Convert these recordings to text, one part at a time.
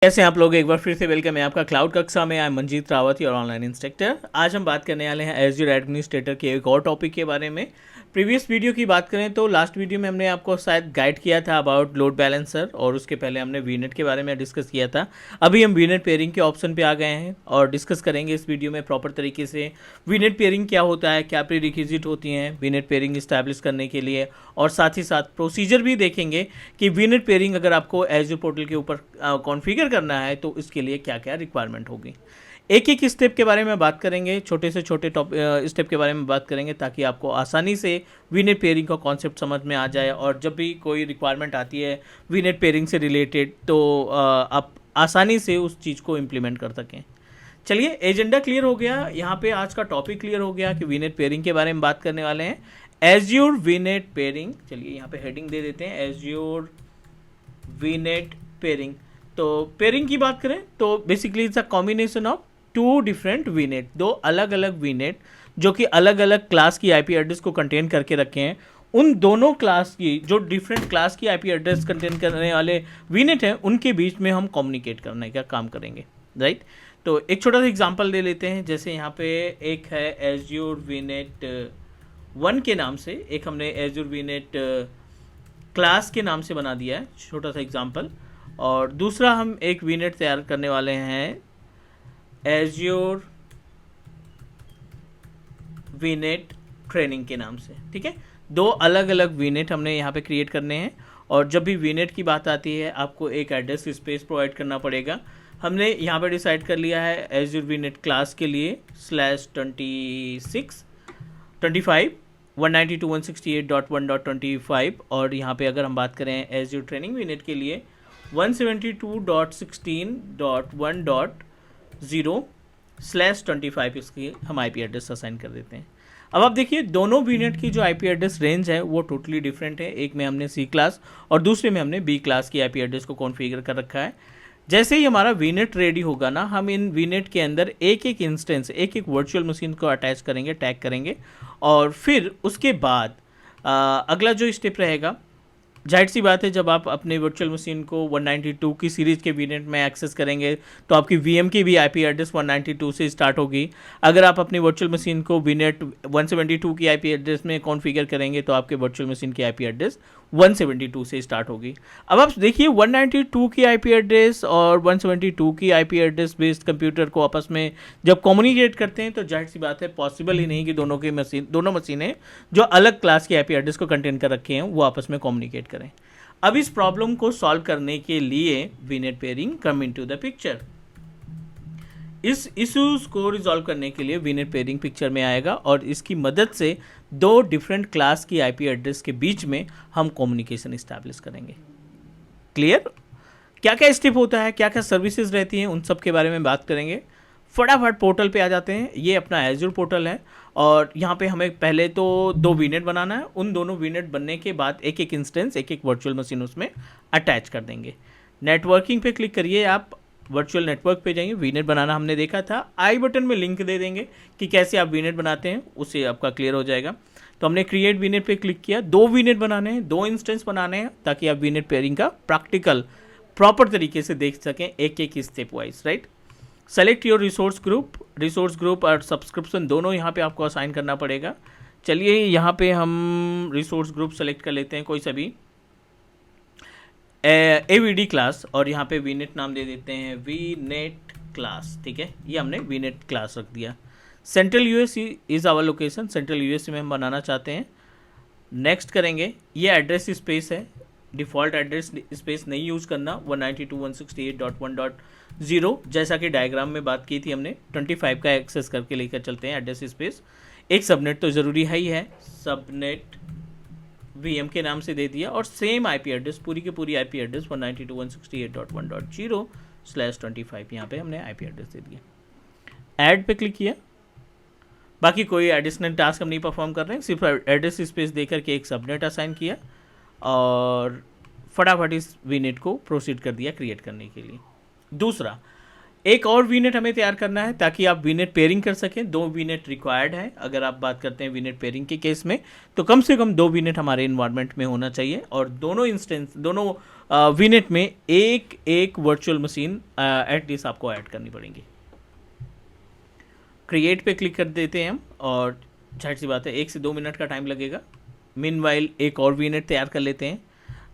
कैसे हैं आप लोग। एक बार फिर से वेलकम है आपका क्लाउड कक्षा में। आई एम मंजीत रावत और ऑनलाइन इंस्ट्रक्टर। आज हम बात करने वाले हैं एज़्योर एडमिनिस्ट्रेटर के एक और टॉपिक के बारे में। प्रीवियस वीडियो की बात करें तो लास्ट वीडियो में हमने आपको शायद गाइड किया था अबाउट लोड बैलेंसर, और उसके पहले हमने वीनेट के बारे में डिस्कस किया था। अभी हम वीनेट पेयरिंग के ऑप्शन पे आ गए हैं और डिस्कस करेंगे इस वीडियो में प्रॉपर तरीके से वीनेट पेयरिंग क्या होता है, क्या प्री रिक्विजिट होती हैं वीनेट पेयरिंग इस्टेब्लिश करने के लिए, और साथ ही साथ प्रोसीजर भी देखेंगे कि वीनेट पेयरिंग अगर आपको एज़्योर पोर्टल के ऊपर कॉन्फ़िगर करना है तो इसके लिए क्या क्या रिक्वायरमेंट होगी। एक एक स्टेप के बारे में बात करेंगे, छोटे से छोटे स्टेप के बारे में बात करेंगे ताकि आपको आसानी से वीनेट पेयरिंग का कॉन्सेप्ट समझ में आ जाए, और जब भी कोई रिक्वायरमेंट आती है वीनेट पेयरिंग से रिलेटेड तो आप आसानी से उस चीज़ को इम्प्लीमेंट कर सकें। चलिए, एजेंडा क्लियर हो गया, यहाँ पे आज का टॉपिक क्लियर हो गया कि वीनेट पेयरिंग के बारे में बात करने वाले हैं। एज़्योर वीनेट पेयरिंग, चलिए यहाँ पे हेडिंग दे देते हैं एज़्योर वीनेट पेयरिंग। तो पेयरिंग की बात करें तो basically it's a combination of two different VNet, दो अलग अलग वीनेट जो कि अलग अलग क्लास की आईपी एड्रेस को कंटेन करके रखे हैं। उन दोनों क्लास की जो डिफरेंट क्लास की आईपी एड्रेस कंटेन करने वाले वीनेट हैं उनके बीच में हम कम्युनिकेट करने का काम करेंगे, राइट। तो एक छोटा सा एग्जांपल दे लेते हैं। जैसे यहाँ पे एक है एज़्योर वीनेट 1 के नाम से, एक हमने एज़्योर वीनेट क्लास के नाम से बना दिया है, छोटा सा एग्जांपल। और दूसरा हम एक वीनेट तैयार करने वाले हैं एज़्योर वीनेट ट्रेनिंग के नाम से, ठीक है। दो अलग अलग वीनेट हमने यहाँ पे क्रिएट करने हैं, और जब भी वीनेट की बात आती है आपको एक एड्रेस स्पेस प्रोवाइड करना पड़ेगा। हमने यहाँ पे डिसाइड कर लिया है एज़्योर वीनेट क्लास के लिए /26 25 192.168.1.25, और यहाँ पे अगर हम बात करें एज़्योर ट्रेनिंग वीनेट के लिए 172.16.1.0/25 इसकी हम आईपी एड्रेस असाइन कर देते हैं। अब आप देखिए दोनों वीनेट की जो आईपी एड्रेस रेंज है वो टोटली डिफरेंट है। एक में हमने सी क्लास और दूसरे में हमने बी क्लास की आईपी एड्रेस को कॉन्फ़िगर कर रखा है। जैसे ही हमारा वीनेट रेडी होगा ना, हम इन वीनेट के अंदर एक एक इंस्टेंस, एक एक वर्चुअल मशीन को अटैच करेंगे, टैग करेंगे, और फिर उसके बाद अगला जो स्टेप रहेगा, जाहिर सी बात है जब आप अपने वर्चुअल मशीन को 192 की सीरीज़ के वीनेट में एक्सेस करेंगे तो आपकी वीएम की भी आईपी एड्रेस 192 से स्टार्ट होगी। अगर आप अपनी वर्चुअल मशीन को वीनेट 172 की आईपी एड्रेस में कॉन्फ़िगर करेंगे तो आपके वर्चुअल मशीन की आईपी एड्रेस 172 से स्टार्ट होगी। अब आप देखिए 192 की आईपी एड्रेस और 172 की आईपी एड्रेस बेस्ड कंप्यूटर को आपस में जब कम्युनिकेट करते हैं तो जाहिर सी बात है पॉसिबल ही नहीं कि दोनों मशीनें जो अलग क्लास की आईपी एड्रेस को कंटेन कर रखे हैं वो आपस में कम्युनिकेट करें। अब इस प्रॉब्लम को सॉल्व करने के लिए वीनेट pairing come into the picture. इस इश्यूज को रिजॉल्व करने के लिए वीनेट पेयरिंग पिक्चर में आएगा, और इसकी मदद से दो डिफरेंट क्लास की आईपी एड्रेस के बीच में हम कम्युनिकेशन इस्टेब्लिश करेंगे। क्लियर? क्या क्या स्टेप होता है, क्या क्या सर्विसेज रहती हैं, उन सब के बारे में बात करेंगे। फटाफट पोर्टल पे आ जाते हैं। ये अपना एज़्योर पोर्टल है, और यहाँ पे हमें पहले तो दो वीनेट बनाना है। उन दोनों वीनेट बनने के बाद एक एक इंस्टेंस, एक एक वर्चुअल मशीन उसमें अटैच कर देंगे। नेटवर्किंग पे क्लिक करिए, आप वर्चुअल नेटवर्क पे जाइए। वीनेट बनाना हमने देखा था, आई बटन में लिंक दे देंगे कि कैसे आप वीनेट बनाते हैं, उससे आपका क्लियर हो जाएगा। तो हमने क्रिएट वीनेट पे क्लिक किया। दो वीनेट बनाने हैं, दो इंस्टेंस बनाने हैं, ताकि आप वीनेट पेयरिंग का प्रैक्टिकल प्रॉपर तरीके से देख सकें एक एक step wise, right. Select your resource group और सब्सक्रिप्शन दोनों यहाँ पे आपको असाइन करना पड़ेगा। चलिए यहाँ पे हम रिसोर्स ग्रुप सेलेक्ट कर लेते हैं, कोई सा भी एवीडी क्लास, और यहाँ पे वीनेट नाम दे देते हैं वीनेट क्लास, ठीक है। ये हमने वीनेट क्लास रख दिया। Central US is our location, central US में हम बनाना चाहते हैं। नेक्स्ट करेंगे। ये एड्रेस स्पेस है, डिफ़ॉल्ट एड्रेस स्पेस नहीं यूज़ करना। 192.168.1.0 जैसा कि डायग्राम में बात की थी हमने, 25 का एक्सेस करके लेकर चलते हैं एड्रेस स्पेस। एक सबनेट तो ज़रूरी है ही है, सबनेट वीएम के नाम से दे दिया, और सेम आईपी एड्रेस, पूरी की पूरी आईपी एड्रेस 192.168.1.0/25 यहाँ पे हमने आईपी एड्रेस दे दिया। ऐड पे क्लिक किया। बाकी कोई एडिशनल टास्क हम नहीं परफॉर्म कर रहे हैं, सिर्फ एड्रेस स्पेस दे करके एक सबनेट असाइन किया, और फटाफट इस वीनेट को प्रोसीड कर दिया क्रिएट करने के लिए। दूसरा, एक और वीनेट हमें तैयार करना है ताकि आप वीनेट पेयरिंग कर सकें। 2 वीनेट रिक्वायर्ड है अगर आप बात करते हैं वीनेट पेयरिंग के केस में, तो कम से कम 2 वीनेट हमारे इन्वायरमेंट में होना चाहिए और दोनों वीनेट में एक एक वर्चुअल मशीन एटलीस्ट आपको ऐड करनी पड़ेगी। क्रिएट पे क्लिक कर देते हैं हम और झट सी बात है 1 से 2 मिनट का टाइम लगेगा। मीनवाइल एक और वीनेट तैयार कर लेते हैं,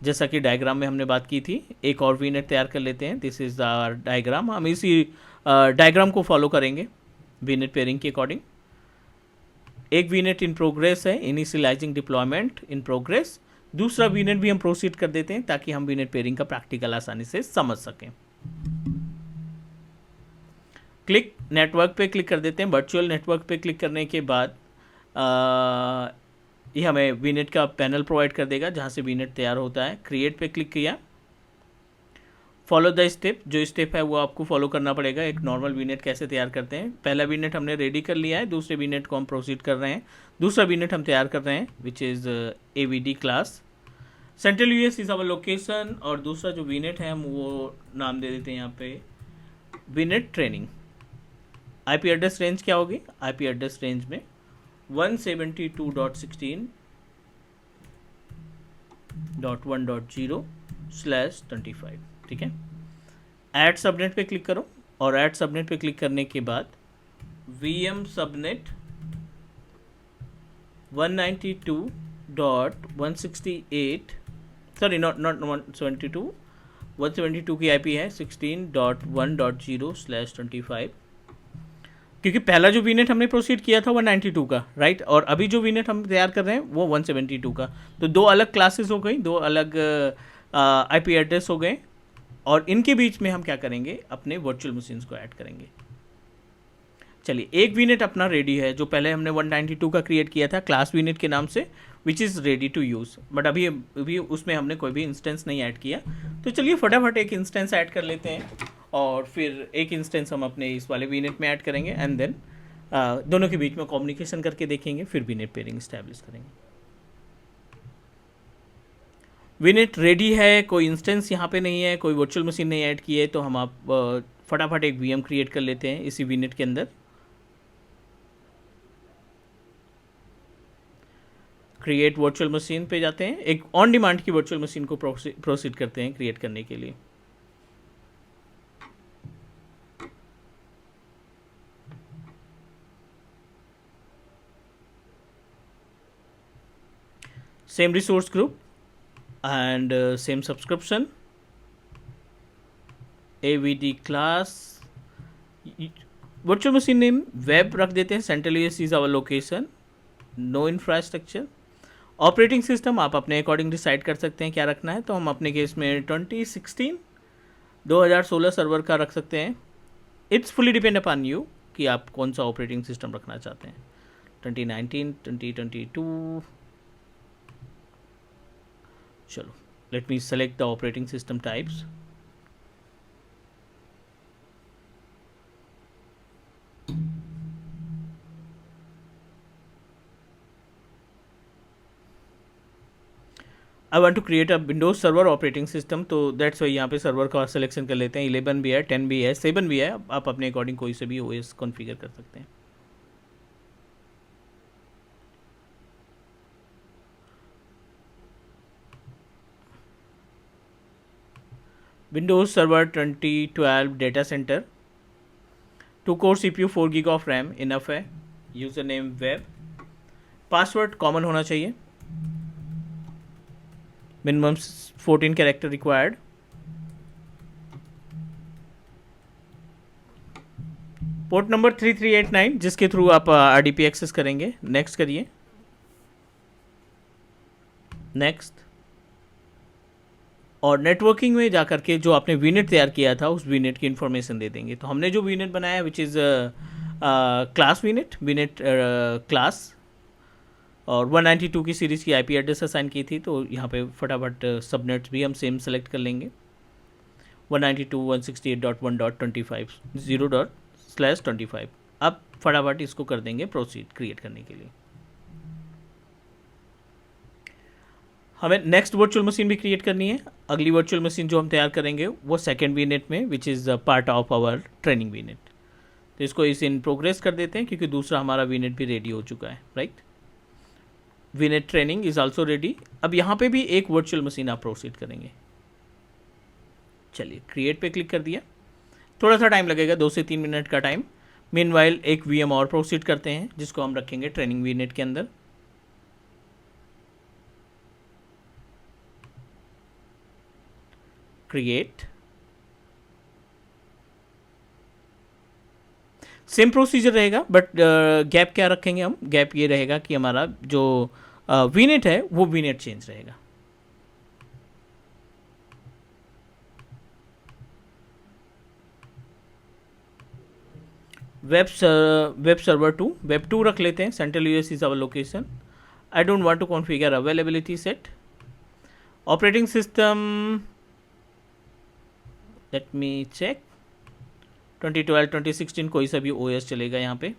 जैसा कि डायग्राम में हमने बात की थी। एक और वीनेट तैयार कर लेते हैं। This is our diagram. हम इसी डायग्राम को फॉलो करेंगे वीनेट पेयरिंग के अकॉर्डिंग। एक वीनेट इन प्रोग्रेस है, इनिशियलाइजिंग डिप्लॉयमेंट इन प्रोग्रेस। दूसरा वीनेट भी हम प्रोसीड कर देते हैं ताकि हम वीनेट पेयरिंग का प्रैक्टिकल आसानी से समझ सकें। क्लिक नेटवर्क पे क्लिक कर देते हैं। वर्चुअल नेटवर्क पे क्लिक करने के बाद ये हमें वीनेट का पैनल प्रोवाइड कर देगा जहाँ से वीनेट तैयार होता है। क्रिएट पे क्लिक किया। फॉलो द स्टेप, जो स्टेप है वो आपको फॉलो करना पड़ेगा। एक नॉर्मल वीनेट कैसे तैयार करते हैं। पहला वीनेट हमने रेडी कर लिया है, दूसरे वीनेट को हम प्रोसीड कर रहे हैं। दूसरा वीनेट हम तैयार कर रहे हैं which is AVD class. Central US is our location और दूसरा जो वीनेट है हम वो नाम दे देते हैं यहाँ पे वीनेट ट्रेनिंग। IP एड्रेस रेंज क्या होगी। IP एड्रेस रेंज में 172.16.1.0/25, ठीक है। ऐड सबनेट पे क्लिक करो और ऐड सबनेट पे क्लिक करने के बाद VM सबनेट 192.168 सॉरी नॉट 172 172 की IP है 16.1.0/25, क्योंकि पहला जो वीनेट हमने प्रोसीड किया था 192 का, राइट, और अभी जो वीनेट हम तैयार कर रहे हैं वो 172 का। तो 2 अलग क्लासेस हो गई, 2 अलग IP एड्रेस हो गए और इनके बीच में हम क्या करेंगे, अपने वर्चुअल मशीन्स को ऐड करेंगे। चलिए, एक वीनेट अपना रेडी है जो पहले हमने 192 का क्रिएट किया था क्लास वीनेट के नाम से, which is ready to use, but अभी उसमें हमने कोई भी इंस्टेंस नहीं ऐड किया। तो चलिए फटाफट एक इंस्टेंस ऐड कर लेते हैं और फिर एक इंस्टेंस हम अपने इस वाले वीनेट में ऐड करेंगे एंड देन दोनों के बीच में कम्युनिकेशन करके देखेंगे, फिर वीनेट पेयरिंग इस्टेब्लिश करेंगे। वीनेट रेडी है, कोई इंस्टेंस यहाँ पे नहीं है, कोई वर्चुअल मशीन नहीं ऐड की है, तो हम आप फटाफट एक VM क्रिएट कर लेते हैं इसी वीनेट के अंदर। क्रिएट वर्चुअल मशीन पे जाते हैं, एक ऑन डिमांड की वर्चुअल मशीन को प्रोसीड करते हैं क्रिएट करने के लिए। Same resource group and same subscription, AVD class, virtual machine name web रख देते हैं। Central US is our location, no infrastructure. Operating system आप अपने अकॉर्डिंग डिसाइड कर सकते हैं क्या रखना है, तो हम अपने केस में 2016 सर्वर का रख सकते हैं। It's fully depend upon you कि आप कौन सा ऑपरेटिंग सिस्टम रखना चाहते हैं। 2019 2022, चलो let me select the operating system types. I want to create a Windows server operating system, तो दैट्स वाई यहाँ पे सर्वर का सिलेक्शन कर लेते हैं। 11 भी है, 10 भी है, 7 भी है, आप अपने अकॉर्डिंग कोई से भी OS कॉन्फ़िगर कर सकते हैं। Windows server 2012 data centre, 2 core CPU, 4 GB of RAM enough है। User name web, password common होना चाहिए, minimum 14 character required. Port number 3389 जिसके थ्रू आप RDP एक्सेस करेंगे। नेक्स्ट करिए, नेक्स्ट, और नेटवर्किंग में जाकर के जो आपने वीनेट तैयार किया था उस वीनेट की इन्फॉर्मेशन दे देंगे। तो हमने जो वीनेट बनाया विच इज़ क्लास वीनेट क्लास, और 192 की सीरीज़ की IP एड्रेस असाइन की थी, तो यहाँ पे फटाफट सबनेट्स भी हम सेम सेलेक्ट कर लेंगे। 192.168.1.25 अब फटाफट इसको कर देंगे प्रोसीड क्रिएट करने के लिए। हमें नेक्स्ट वर्चुअल मशीन भी क्रिएट करनी है। अगली वर्चुअल मशीन जो हम तैयार करेंगे वो सेकेंड वीनेट में, which is part of our training VNet. तो इसको इस इन प्रोग्रेस कर देते हैं क्योंकि दूसरा हमारा वीनेट भी रेडी हो चुका है, right. वीनेट training is also ready. अब यहाँ पे भी एक वर्चुअल मशीन आप प्रोसीड करेंगे। चलिए क्रिएट पे क्लिक कर दिया। थोड़ा सा टाइम लगेगा, 2 से 3 मिनट का टाइम। मीनवाइल एक वीएम और प्रोसीड करते हैं जिसको हम रखेंगे ट्रेनिंग वीनेट के अंदर। क्रिएट, सेम प्रोसीजर रहेगा बट गैप क्या रखेंगे हम? गैप ये रहेगा कि हमारा जो वीनेट है वो वीनेट चेंज रहेगा। वेब सर्वर 2, वेब 2 रख लेते हैं। Central US is our location. I don't want to configure availability set. Operating system, let me check, 2012 2016 कोई सा भी ओएस चलेगा यहाँ पे।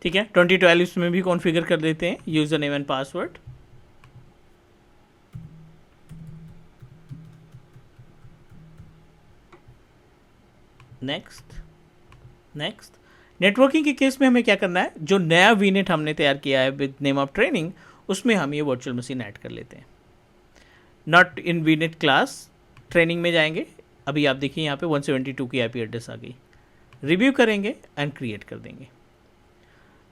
ठीक है, 2012 इसमें भी कॉन्फ़िगर कर देते हैं, user name and password. Next next. Networking के केस में हमें क्या करना है, जो नया वीनेट हमने तैयार किया है विद नेम ऑफ ट्रेनिंग, उसमें हम ये वर्चुअल मशीन ऐड कर लेते हैं। नॉट इन वीनेट क्लास, ट्रेनिंग में जाएंगे। अभी आप देखिए यहाँ पे 172 की आईपी एड्रेस आ गई। रिव्यू करेंगे एंड क्रिएट कर देंगे।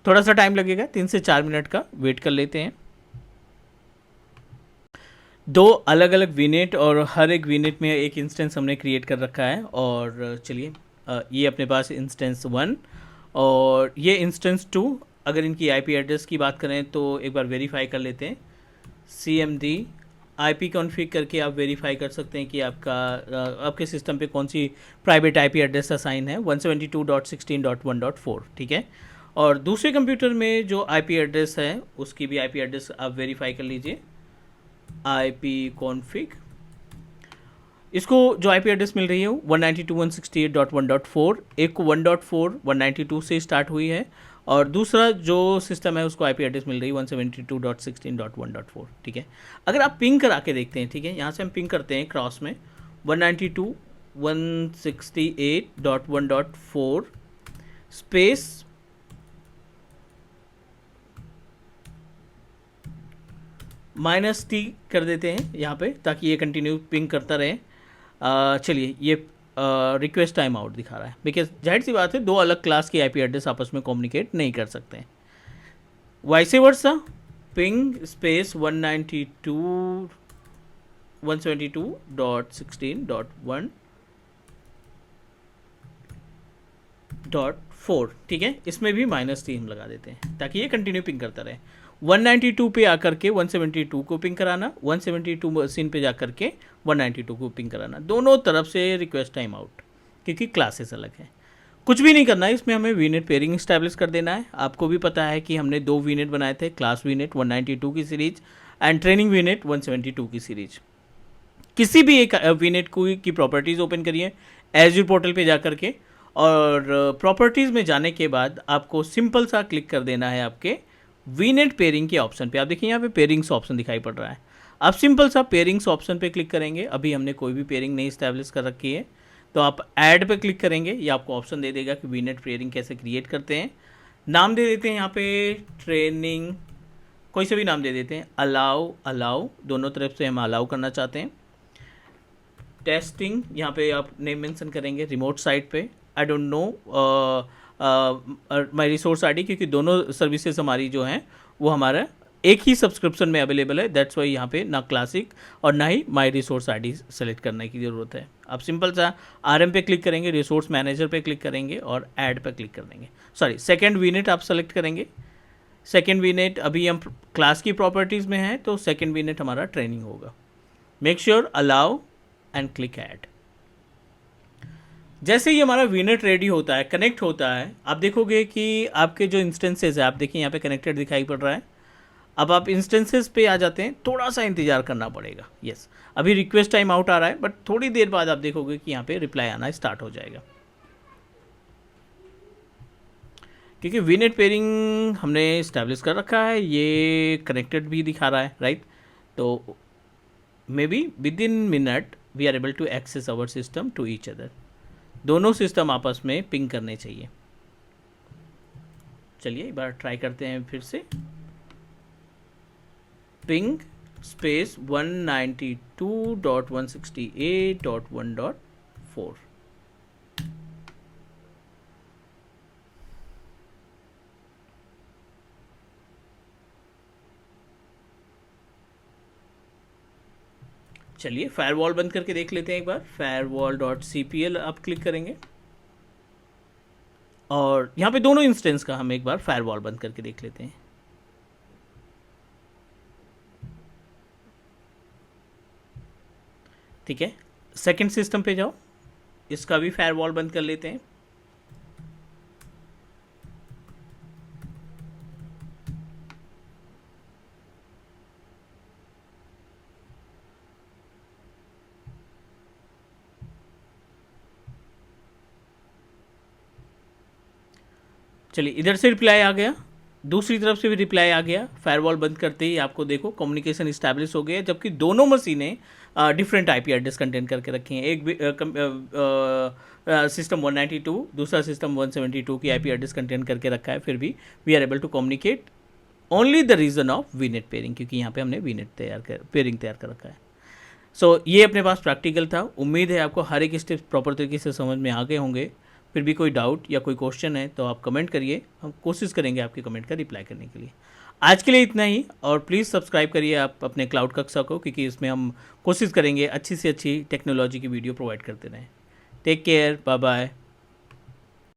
थोड़ा सा टाइम लगेगा, 3 से 4 मिनट का वेट कर लेते हैं। 2 अलग अलग वीनेट और हर एक वीनेट में एक इंस्टेंस हमने क्रिएट कर रखा है। और चलिए ये अपने पास इंस्टेंस 1 और ये इंस्टेंस 2। अगर इनकी आईपी एड्रेस की बात करें तो एक बार वेरीफाई कर लेते हैं। cmd IP कॉन्फ़िग करके आप वेरीफाई कर सकते हैं कि आपके सिस्टम पे कौन सी प्राइवेट आईपी एड्रेस असाइन है, 172.16.1.4, ठीक है। और दूसरे कंप्यूटर में जो आईपी एड्रेस है उसकी भी आईपी एड्रेस आप वेरीफाई कर लीजिए। IP कॉन्फ़िग, इसको जो आईपी एड्रेस मिल रही है 192.168.1.4, एक को 1.4 192 से स्टार्ट हुई है और दूसरा जो सिस्टम है उसको आईपी एड्रेस मिल रही है 172.16.1.4, ठीक है। अगर आप पिंग करा के देखते हैं, ठीक है, यहाँ से हम पिंग करते हैं क्रॉस में 192.168.1.4 स्पेस -t कर देते हैं यहाँ पे ताकि ये कंटिन्यू पिंग करता रहे। चलिए ये रिक्वेस्ट टाइम आउट दिखा रहा है बिकॉज जाहिर सी बात है 2 अलग क्लास की आईपी एड्रेस आपस में कम्युनिकेट नहीं कर सकते हैं। वाइस वर्सा, पिंग स्पेस 192.168.1.4, ठीक है। इसमें भी -t हम लगा देते हैं ताकि ये कंटिन्यू पिंग करता रहे। 192 पे आकर के 172 को पिंग कराना, 172 मशीन पे जाकर के 192 को पिंग कराना, दोनों तरफ से रिक्वेस्ट टाइम आउट क्योंकि क्लासेस अलग हैं। कुछ भी नहीं करना है इसमें, हमें वीनेट पेयरिंग इस्टेब्लिश कर देना है। आपको भी पता है कि हमने 2 वीनेट बनाए थे, क्लास वीनेट 192 की सीरीज एंड ट्रेनिंग वीनेट 172 की सीरीज। किसी भी एक वीनेट की प्रॉपर्टीज़ ओपन करिए एज्यूर पोर्टल पे जाकर के और प्रॉपर्टीज़ में जाने के बाद आपको सिंपल सा क्लिक कर देना है आपके वीनेट पेयरिंग के ऑप्शन पे। आप देखिए यहाँ पे पेयरिंग्स ऑप्शन दिखाई पड़ रहा है, आप सिंपल सा पेयरिंग्स ऑप्शन पे क्लिक करेंगे। अभी हमने कोई भी पेयरिंग नहीं इस्टेब्लिश कर रखी है तो आप ऐड पे क्लिक करेंगे, ये आपको ऑप्शन दे देगा कि वीनेट पेयरिंग कैसे क्रिएट करते हैं। नाम दे देते हैं यहाँ पे ट्रेनिंग, कोई से भी नाम दे देते हैं। अलाउ दोनों तरफ से हम अलाउ करना चाहते हैं। टेस्टिंग यहाँ पे आप नेम मेंशन करेंगे। रिमोट साइट पे I don't know my resource ID, क्योंकि दोनों सर्विसेज हमारी जो हैं वो हमारा एक ही सब्सक्रिप्शन में अवेलेबल है। दैट्स वाई यहाँ पे ना क्लासिक और ना ही माई रिसोर्स आईडी सेलेक्ट करने की ज़रूरत है। आप सिंपल सा आरएम पे क्लिक करेंगे, रिसोर्स मैनेजर पे क्लिक करेंगे और ऐड पे क्लिक कर देंगे। सॉरी, सेकेंड वीनेट आप सेलेक्ट करेंगे। सेकेंड वीनेट अभी हम क्लास की प्रॉपर्टीज़ में हैं, तो सेकेंड वीनेट हमारा ट्रेनिंग होगा। Make sure allow and click add. जैसे ही हमारा वीनेट रेडी होता है, कनेक्ट होता है, आप देखोगे कि आपके जो इंस्टेंसेज है, आप देखिए यहाँ पे कनेक्टेड दिखाई पड़ रहा है। अब आप इंस्टेंसेस पे आ जाते हैं, थोड़ा सा इंतजार करना पड़ेगा। यस, अभी रिक्वेस्ट टाइम आउट आ रहा है, बट थोड़ी देर बाद आप देखोगे कि यहाँ पे रिप्लाई आना स्टार्ट हो जाएगा, क्योंकि वीनेट पेयरिंग हमने इस्टेब्लिश कर रखा है। ये कनेक्टेड भी दिखा रहा है, राइट। तो maybe within minute we are able to access our system to each other. दोनों सिस्टम आपस में पिंग करने चाहिए। चलिए एक बार ट्राई करते हैं फिर से। Ping space 192.168.1.4। चलिए फायरवॉल बंद करके देख लेते हैं एक बार। firewall.cpl आप क्लिक करेंगे और यहाँ पे दोनों इंस्टेंस का हम एक बार फायरवॉल बंद करके देख लेते हैं। ठीक है, सेकंड सिस्टम पे जाओ, इसका भी फायरवॉल बंद कर लेते हैं। चलिए इधर से रिप्लाई आ गया, दूसरी तरफ से भी रिप्लाई आ गया। फायरवॉल बंद करते ही आपको देखो कम्युनिकेशन इस्टेब्लिश हो गया, जबकि दोनों मशीनें डिफरेंट आईपी एड्रेस कंटेंट करके रखी हैं। एक सिस्टम 192, दूसरा सिस्टम 172 की आईपी एड्रेस कंटेंट करके रखा है, फिर भी we are able to communicate only the reason of VNet peering, क्योंकि यहाँ पे हमने वीनेट पेयरिंग तैयार कर रखा है। सो ये अपने पास प्रैक्टिकल था। उम्मीद है आपको हर एक स्टेप प्रॉपर तरीके से समझ में आ गए होंगे। फिर भी कोई डाउट या कोई क्वेश्चन है तो आप कमेंट करिए, हम कोशिश करेंगे आपके कमेंट का रिप्लाई करने के लिए। आज के लिए इतना ही, और प्लीज़ सब्सक्राइब करिए आप अपने क्लाउड कक्षा को, क्योंकि इसमें हम कोशिश करेंगे अच्छी से अच्छी टेक्नोलॉजी की वीडियो प्रोवाइड करते रहें। Take care, bye bye.